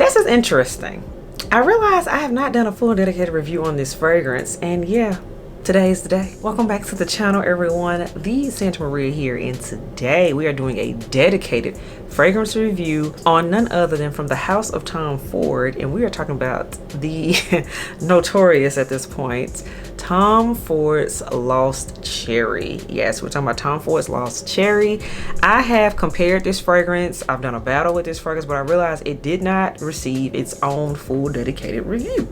This is interesting. I realize I have not done a full dedicated review on this fragrance, and yeah, today's the day. Welcome back to the channel, everyone. The Santa Maria here, and today we are doing a dedicated fragrance review on none other than from the house of Tom Ford, and we are talking about the notorious at this point Tom Ford's Lost Cherry. Yes, we're talking about Tom Ford's Lost Cherry. I have compared this fragrance. I've done a battle with this fragrance, but I realized it did not receive its own full dedicated review.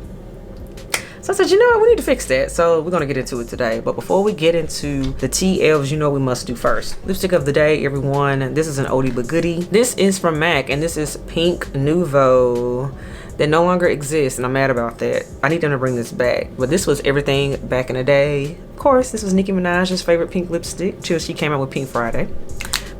So I said, you know what, we need to fix that. So we're gonna get into it today. But before we get into the tea elves, you know what we must do first. Lipstick of the day, everyone. This is an oldie but goodie. This is from MAC, and this is Pink Nouveau. That no longer exists, and I'm mad about that. I need them to bring this back. But this was everything back in the day. Of course, this was Nicki Minaj's favorite pink lipstick till she came out with Pink Friday.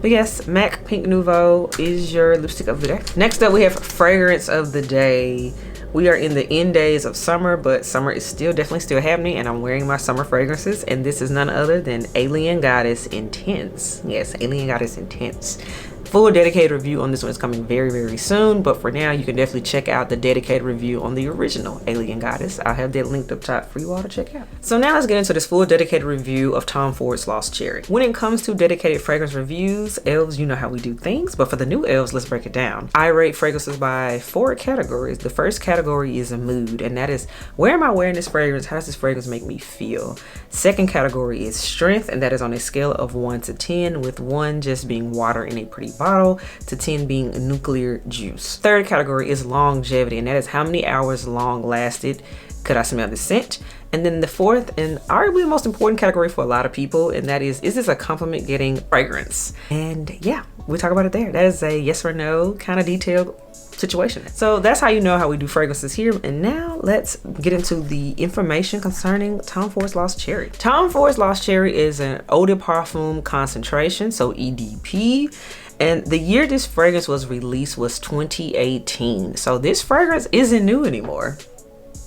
But yes, MAC Pink Nouveau is your lipstick of the day. Next up, we have fragrance of the day. We are in the end days of summer, but summer is definitely still happening, and I'm wearing my summer fragrances, and this is none other than Alien Goddess Intense. Yes, Alien Goddess Intense. Full dedicated review on this one is coming very, very soon, but for now, you can definitely check out the dedicated review on the original Alien Goddess. I'll have that linked up top for you all to check out. So now let's get into this full dedicated review of Tom Ford's Lost Cherry. When it comes to dedicated fragrance reviews, elves, you know how we do things, but for the new elves, let's break it down. I rate fragrances by 4 categories. The first category is a mood, and that is, where am I wearing this fragrance? How does this fragrance make me feel? Second category is strength, and that is on a scale of 1 to 10, with 1 just being water in a pretty bottle to 10 being nuclear juice. Third category is longevity, and that is how many hours long lasted could I smell the scent. And then the fourth and arguably the most important category for a lot of people, and that is this a compliment getting fragrance? And yeah, we talk about it there. That is a yes or no kind of detailed situation. So that's how you know how we do fragrances here. And now let's get into the information concerning Tom Ford's Lost Cherry. Tom Ford's Lost Cherry is an eau de parfum concentration, so EDP. And the year this fragrance was released was 2018. So this fragrance isn't new anymore.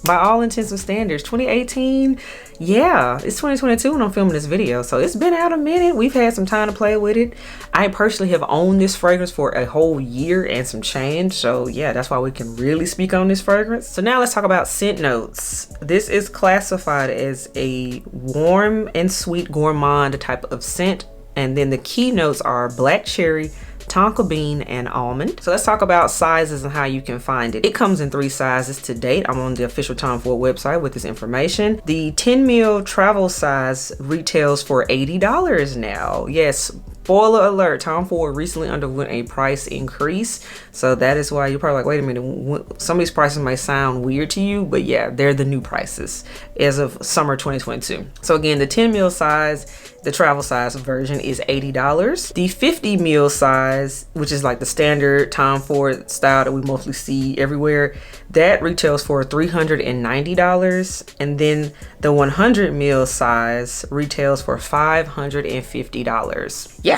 By all intents and standards, 2018, yeah, it's 2022 when I'm filming this video. So it's been out a minute. We've had some time to play with it. I personally have owned this fragrance for a whole year and some change. So yeah, that's why we can really speak on this fragrance. So now let's talk about scent notes. This is classified as a warm and sweet gourmand type of scent. And then the key notes are black cherry, tonka bean, and almond. So let's talk about sizes and how you can find it. It comes in 3 sizes to date. I'm on the official Tom Ford website with this information. The 10 ml travel size retails for $80 now. Yes. Spoiler alert, Tom Ford recently underwent a price increase. So that is why you're probably like, wait a minute, some of these prices might sound weird to you, but yeah, they're the new prices as of summer 2022. So again, the 10 ml size, the travel size version is $80. The 50 ml size, which is like the standard Tom Ford style that we mostly see everywhere, that retails for $390. And then the 100 ml size retails for $550. Yeah.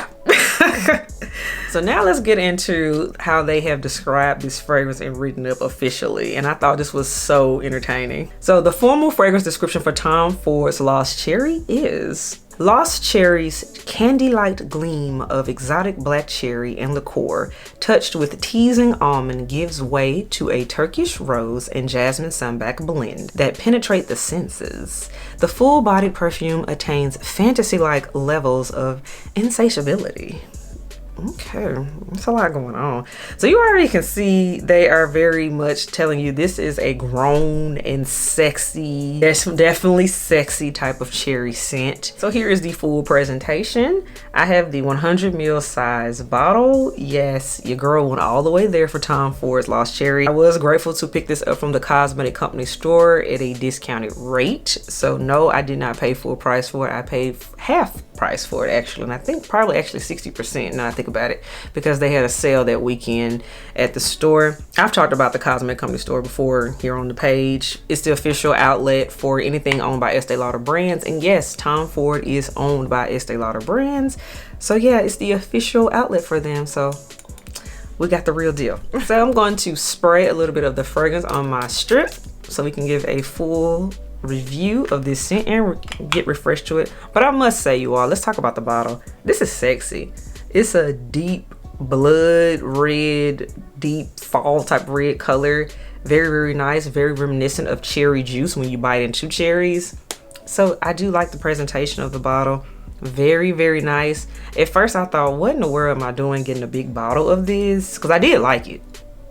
So now let's get into how they have described this fragrance and written up officially. And I thought this was so entertaining. So the formal fragrance description for Tom Ford's Lost Cherry is: Lost Cherry's candy-light gleam of exotic black cherry and liqueur, touched with teasing almond, gives way to a Turkish rose and jasmine sambac blend that penetrate the senses. The full-bodied perfume attains fantasy-like levels of insatiability. Okay, that's a lot going on. So you already can see they are very much telling you this is a grown and sexy, there's definitely sexy type of cherry scent. So here is the full presentation. I have the 100 ml size bottle. Yes, your girl went all the way there for Tom Ford's Lost Cherry. I was grateful to pick this up from the cosmetic company store at a discounted rate. So no, I did not pay full price for it. I paid half price for it actually, and I think probably actually 60% now I think about it, because they had a sale that weekend at the store. I've talked about the cosmetic company store before here on the page. It's the official outlet for anything owned by Estee Lauder brands, and yes, Tom Ford is owned by Estee Lauder brands, so yeah, it's the official outlet for them. So we got the real deal. So I'm going to spray a little bit of the fragrance on my strip so we can give a full review of this scent and get refreshed to it. But I must say, you all, let's talk about the bottle. This is sexy. It's a deep blood red, deep fall type red color. Very, very nice, very reminiscent of cherry juice when you bite into cherries. So I do like the presentation of the bottle. Very, very nice. At first I thought, what in the world am I doing getting a big bottle of this? Because I did like it.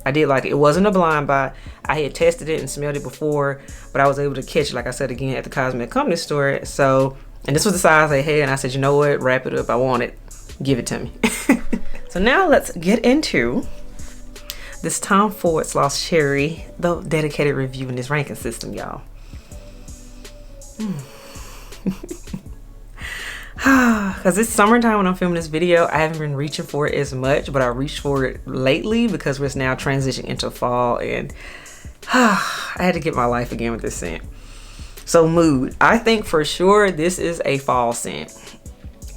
It wasn't a blind buy. I had tested it and smelled it before, but I was able to catch it, like I said, again, at the Cosmetic Company store. So, and this was the size they had, and I said, you know what, wrap it up. I want it. Give it to me. So now let's get into this Tom Ford's Lost Cherry, the dedicated review in this ranking system, y'all. Because it's summertime when I'm filming this video. I haven't been reaching for it as much, but I reached for it lately because we're now transitioning into fall, and I had to get my life again with this scent. So mood, I think for sure this is a fall scent.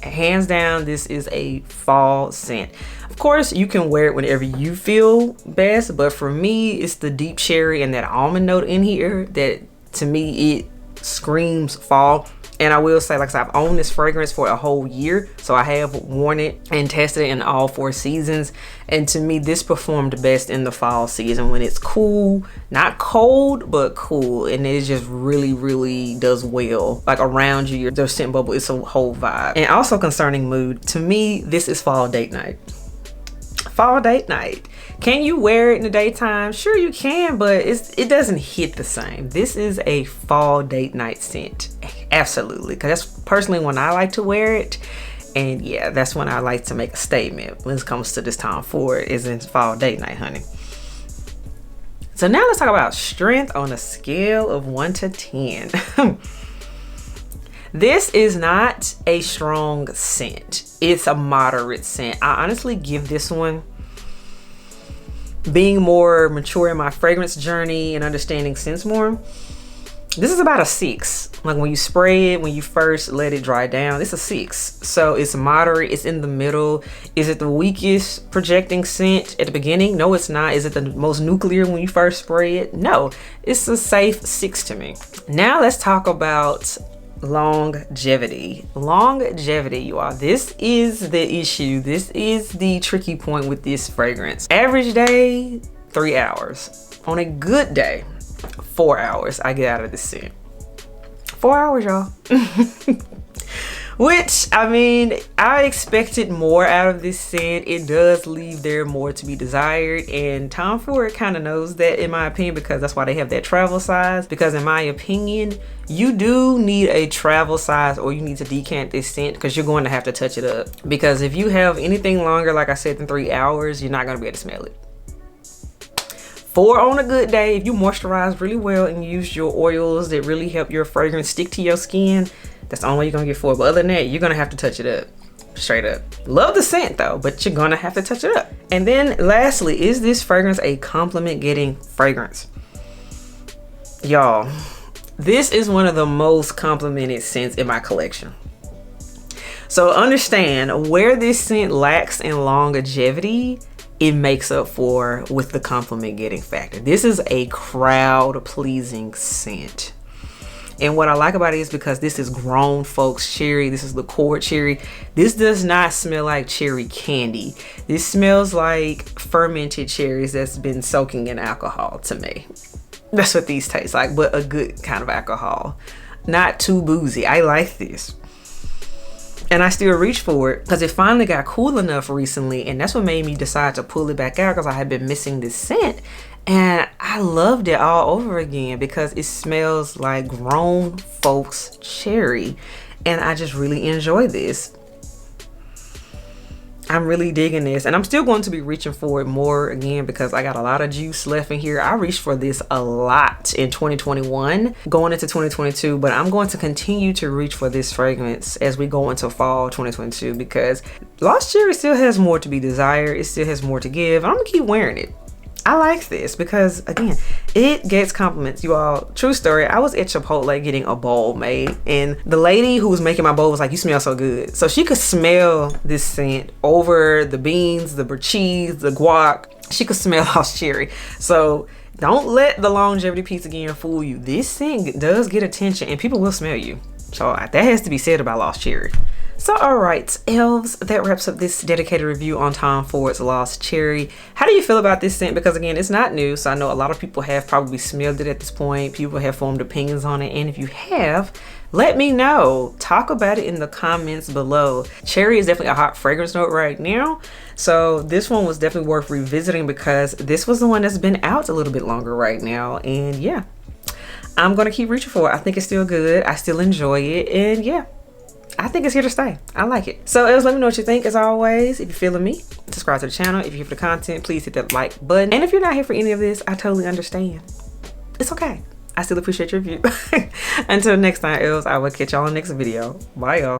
Hands down, this is a fall scent. Of course, you can wear it whenever you feel best, but for me, it's the deep cherry and that almond note in here that, to me, it screams fall. And I will say, like I said, I've owned this fragrance for a whole year, so I have worn it and tested it in all 4 seasons. And to me, this performed best in the fall season when it's cool, not cold, but cool. And it just really, really does well. Like around you, the scent bubble, it's a whole vibe. And also concerning mood, to me, this is fall date night. Fall date night. Can you wear it in the daytime? Sure you can, but it doesn't hit the same. This is a fall date night scent. Absolutely, because that's personally when I like to wear it. And yeah, that's when I like to make a statement when it comes to this Tom Ford is in fall date night, honey. So now let's talk about strength on a scale of 1 to 10. This is not a strong scent. It's a moderate scent. I honestly give this one, being more mature in my fragrance journey and understanding scents more, this is about a 6. Like when you spray it, when you first let it dry down, it's a 6. So it's moderate, it's in the middle. Is it the weakest projecting scent at the beginning? No, it's not. Is it the most nuclear when you first spray it? No, it's a safe 6 to me. Now let's talk about longevity. Longevity, you all. This is the issue. This is the tricky point with this fragrance. Average day, 3 hours. On a good day, 4 hours I get out of this scent. 4 hours, y'all. Which, I mean, I expected more out of this scent. It does leave there more to be desired, and Tom Ford kind of knows that, in my opinion, because that's why they have that travel size. Because in my opinion, you do need a travel size, or you need to decant this scent, because you're going to have to touch it up. Because if you have anything longer, like I said, than 3 hours, you're not going to be able to smell it. 4 on a good day, if you moisturize really well and use your oils that really help your fragrance stick to your skin, that's the only way you're gonna get 4. But other than that, you're gonna have to touch it up. Straight up. Love the scent though, but you're gonna have to touch it up. And then lastly, is this fragrance a compliment getting fragrance? Y'all, this is one of the most complimented scents in my collection. So understand, where this scent lacks in longevity, it makes up for with the compliment getting factor. This is a crowd pleasing scent. And what I like about it is because this is grown folks cherry. This is liqueur cherry. This does not smell like cherry candy. This smells like fermented cherries that's been soaking in alcohol to me. That's what these taste like, but a good kind of alcohol. Not too boozy. I like this. And I still reach for it because it finally got cool enough recently, and that's what made me decide to pull it back out, because I had been missing this scent. And I loved it all over again because it smells like grown folks cherry, and I just really enjoy this. I'm really digging this, and I'm still going to be reaching for it more again because I got a lot of juice left in here. I reached for this a lot in 2021 going into 2022, but I'm going to continue to reach for this fragrance as we go into fall 2022 because Lost Cherry still has more to be desired. It still has more to give. I'm gonna keep wearing it. I like this because, again, it gets compliments. You all, true story, I was at Chipotle getting a bowl made, and the lady who was making my bowl was like, "You smell so good." So she could smell this scent over the beans, the cheese, the guac. She could smell Lost Cherry. So don't let the longevity piece again fool you. This scent does get attention and people will smell you. So that has to be said about Lost Cherry. So alright, elves, that wraps up this dedicated review on Tom Ford's Lost Cherry. How do you feel about this scent? Because again, it's not new, so I know a lot of people have probably smelled it at this point. People have formed opinions on it, and if you have, let me know. Talk about it in the comments below. Cherry is definitely a hot fragrance note right now, so this one was definitely worth revisiting because this was the one that's been out a little bit longer right now. And yeah, I'm gonna keep reaching for it. I think it's still good. I still enjoy it, and yeah, I think it's here to stay. I like it. So elves, let me know what you think. As always, if you're feeling me, subscribe to the channel. If you're here for the content, please hit that like button. And if you're not here for any of this, I totally understand. It's okay. I still appreciate your view. Until next time, elves, I will catch y'all in the next video. Bye, y'all.